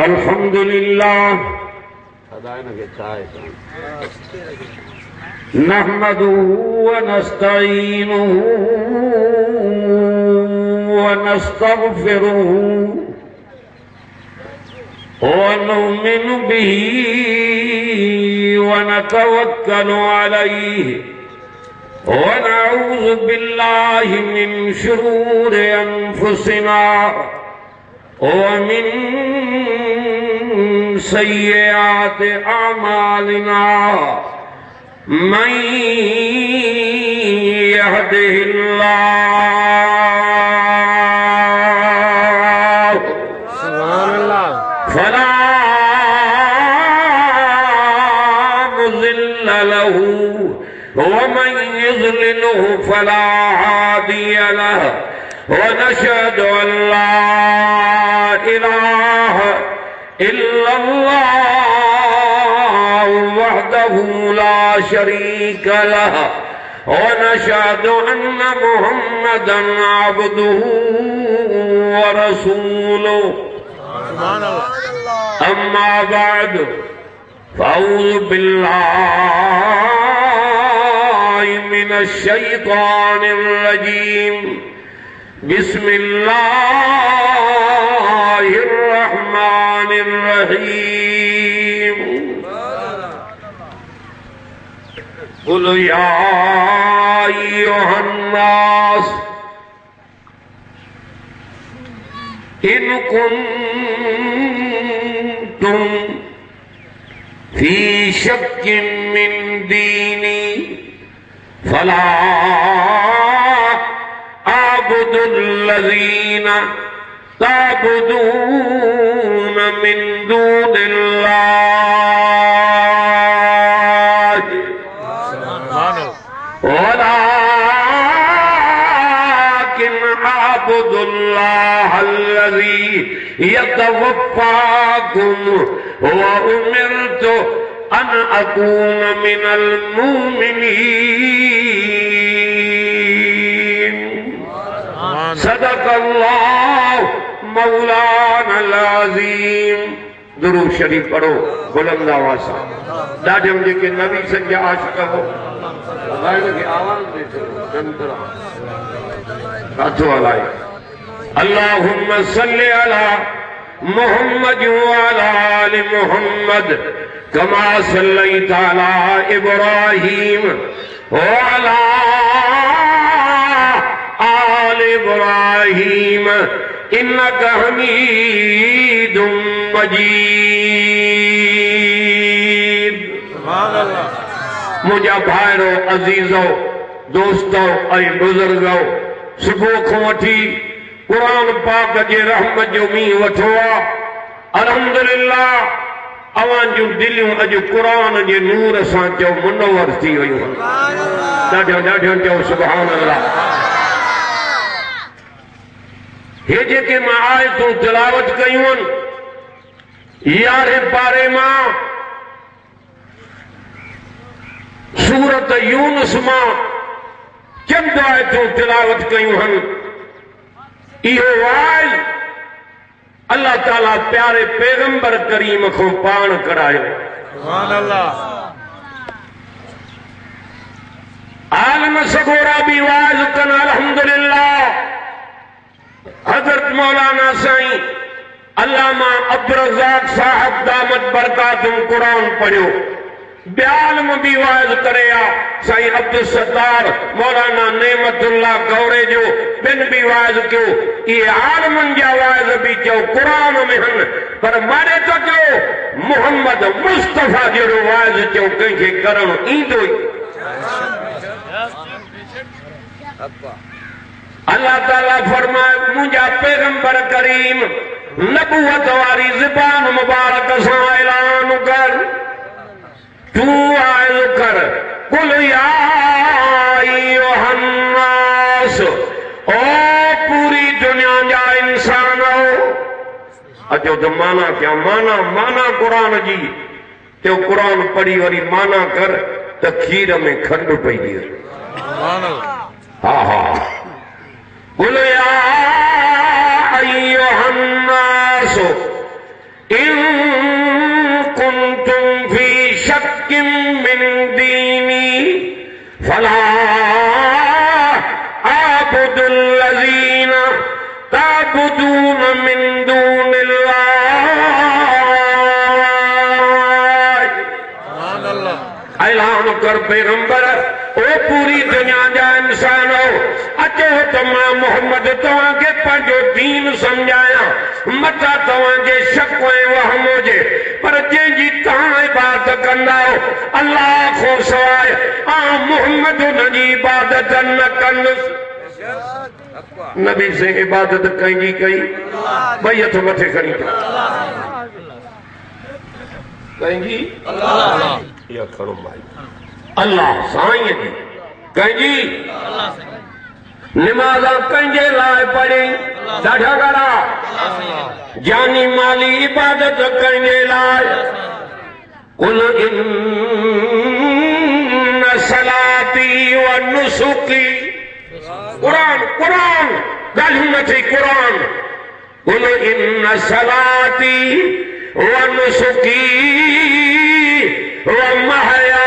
अल्हम्दुलिल्लाह नहमदुहु व नस्तईनुहु व नस्तगफिरुहु व नुमिनु बिही व नतवक्कलु अलैहि व नऊज़ु बिल्लाहि मिन शुरूरि अनफुसिना वमिन सय्यिआति अमालिना मन यहदिहिल्लाहु फला मुज़िल्ल लहु वमन युज़लिलहु फला हादिय लहु वनशहदु अल्ला इलाहा इल्लल्लाह वहदहु ला शरीका लहु वनशहदु अन्ना मुहम्मदन अब्दुहु व रसूलुहु अम्मा बाद फ़अऊज़ु बिल्लाहि मिनश शैतानिर रजीम बिस्मिल्लाहिर्रहमानिर्रहीम कुल या अय्युहन्नास इन कुन्तुम फी शक्किन मिन दीनी फला अबुदुल्लज़ीना ताबुदून मिन दूनिल्लाह वलाकिन अबुदुल्लाहल्लज़ी यतवफ़्फ़ाकुम व उमिरतु अन अकून मिनल मुमिनीन सदक़ल्लाहु मौलाना अज़ीम। दुरूद शरीफ पढ़ो बुलंद आवाज़ सां। ॾाढे जेके नबी संजा आशिक़ हो खे आवाज़ काथो हलाए। अल्लाहुम्मा सल्लि अला मुहम्मद व अला आलि मुहम्मद कमा सल्लैता अला इब्राहीम व अला आलि इब्राहीम इन्नका हमीदुम मजीद। मुझा भाइरो अजीजो दोस्तो ऐं बुजुर्गो सुबुह खां वठी कुरान पाक जे रहमत जो मींहुं वठो आहे। अल्हम्दुलिल्लाह अवां जूं दिलियूं अॼु कुरान जे नूर सां चओ मुनव्वर थी वयूं आहिनि। ॾाढियूं चओ सुभान अल्लाह। हे जेके मां आयतूं तिलावत कयूं आहिनि 11 पारे मां सूरत यूनुस मां चंद आयतूं तिलावत कयूं आहिनि। इहो वाइज़ अल्लाह ताला प्यारे पैगंबर करीम को पाण करायो। सुभान अल्लाह। आलम सगोरा भी वाइज़ कन अल्हम्दुलिल्लाह। हजरत मौलाना साईं अल्लामा अब्दुल रज़ाक साहब दामत बरकातुहुम कुरान पढ़ियो। ब्याल में भी वाइज़ करे साईं अब्दुल सत्तार मौलाना नेमतुल्लाह गौरे जो बिन भी वाइज़ कयो। ये आलमन जा वाइज़ भी चो कुरान में हन पर मारे तो चो मोहम्मद मुस्तफा जो वाइज़ चो कंहिंखे करणु ईंदो ई। अल्लाह ताला फरमाए मुझा पैगंबर करीम नबूवत वारी ज़बान मुबारक सां ऐलान कर तू आयल कर कुल या अय्युहन्नास ओ पूरी दुनिया जा इंसान हो। अचो तो माना क्या माना कुरान जी तो कुरान पढ़ी वरी माना कर तो खीर में खंड पई ॾिए। हा हा कुल या अय्युहन्नास इन कुंतुम फी शक्किन मिन दीनी फला आबुदुल्लज़ीना ताबुदून मिन दूनिल्लाह। ऐलान कर पैगंबर ओ पूरी दुनिया जा इंसान हो अचो तो मां मोहम्मद तव्हांखे पंहिंजो दीन समझाया मथा तव्हांखे शक ऐं वहम हुजे पर जंहिंजी तव्हां इबादत कंदा हो अल्लाह खां सवाइ मोहम्मद उनजी इबादत न कंदुसि। नबी से इबादत कंहिंजी कई भई हथ मथे खणी कंहिंजी या खणो भाई अल्लाह साईं जी कंहिंजी निमाज़ कंहिंजे लाइ पढ़ी ॾाढा घणा जानी माली इबादत कंहिंजे लाइ कुल इन्न सलाती व नुसुकी कुरान कुरान ॻाल्हियूं नथी कुरान कुल इन्न सलाती व नुसुकी व महया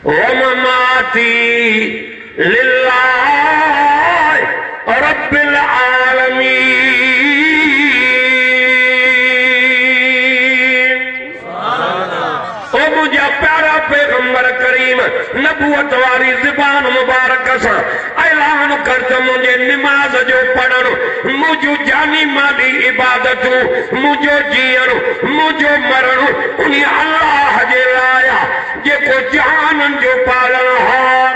वममाती लिल्लाहि रब्बिल आलमीन। ओ मुझा प्यारा पैगंबर करीम नबूवत वारी ज़बान मुबारक सां ऐलान कर त मुझे निमाज़ जो पढ़ण मुझो जानी माली इबादतूं मुझो जीअण मुझो मरण उन अल्लाह जे लाइ जेको जहानन जो पालनहार।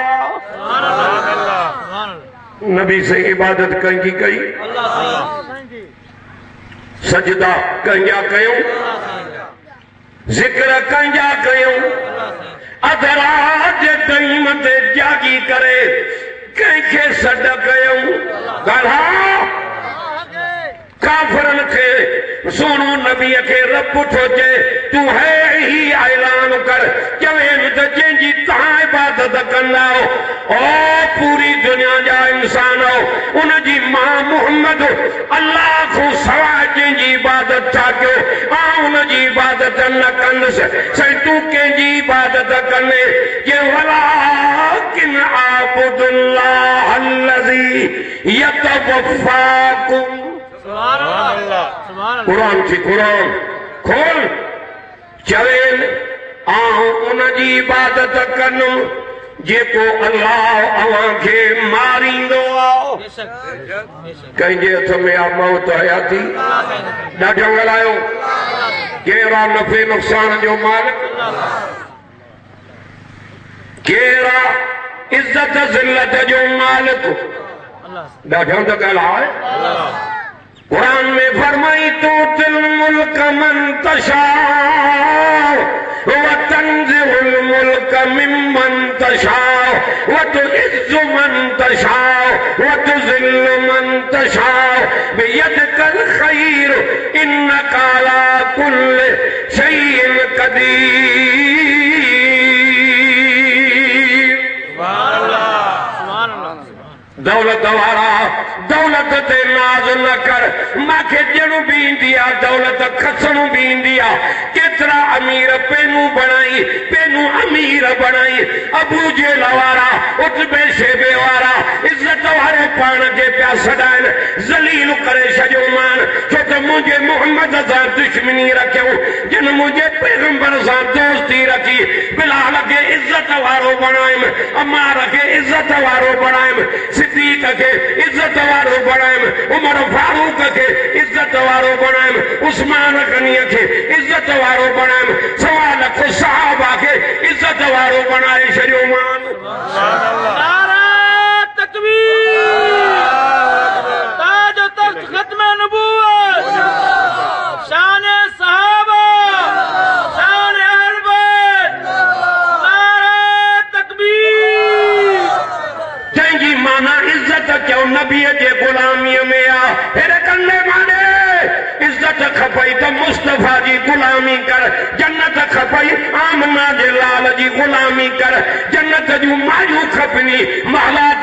नबी से इबादत कंहिंजी कई सजदा कंहिंजा कयूं ज़िक्र कंहिंजा कयूं अधरात जे टाइम ते जागी करे कंहिंखे सॾ कयूं ॻाल्हा काफ़िरनि खे सोनो नबीअ खे रब थो चए तूं है ही ऐलान कर चवेनि त जंहिंजी तव्हां इबादत कंदा हो ओ पूरी दुनिया जा इंसान हो उनजी मां मोहम्मद अल्लाह खां सवाइ जंहिंजी इबादत था कयो उनजी इबादत न कंदुसि साईं तूं कंहिंजी इबादत कंदे जे वलाकिन आबुदुल्लाह अल्लज़ी यतवफ़ाकुम। कुरान थी कुरान खोल चवेन उनजी इबादत कंदुमि जेको अल्लाह अव्हां खे मारींदो आहे। कंहिंजे हथ में आहे मौत हयाती ॾाढो ॻाल्हायो कहिड़ा नफ़े नुक़सान जो मालिक कहिड़ा इज़त ज़िल्लत जो मालिक ॾाढो त ॻाल्हाए। कुरान में फरमाई तू तिल मुल्क मन तशा व तंज़िउल मुल्क मिम्मन तशा व तुइज़्ज़ु मन तशा व तुज़िल्लु मन तशा बियदिकल खैर इन्नका अला कुल्लि शैइन क़दीर। दौलत वारा दौलत ते नाज़ न कर मांखे ॾियण बि ईंदी आहे दौलत खसण बि ईंदी आहे केतिरा अमीर पेनू बणाई पेनू अमीर बणाई अबू जेल वारा उतबे शेबे वारा इज़त वारे पाण खे पिया सॾाइनि ज़लील करे छॾियो मान छो त मुंहिंजे मोहम्मद सां दुश्मनी रखियो जिन मुंहिंजे पैगंबर सां दोस्ती रखी बिलाल खे इज़त वारो बणायमि अमार खे इज़त वारो बणायमि सिद्दीक़ खे इज़त वारो बणायमि उमर फारूक खे इज़त वारो बणायमि उस्मान गनीअ खे इज़त वारो बणायमि सवा लख सहाबा खे इज़त वारो बणाए छॾियो मान। नारा तकबीर ताज तख्त खत्म नबूवत शान सहाबा शान अहल बैत नारा तकबीर। जंहिंजी माना इज़त क्यों नबी जे गुलामीअ में आ हेरे कंदे माने इज़त खपई त मुस्तफा जी गुलामी कर जन्नत खपई आमना जे लाल जी गुलामी कर जन्नत जूं मायूं खपनी महलात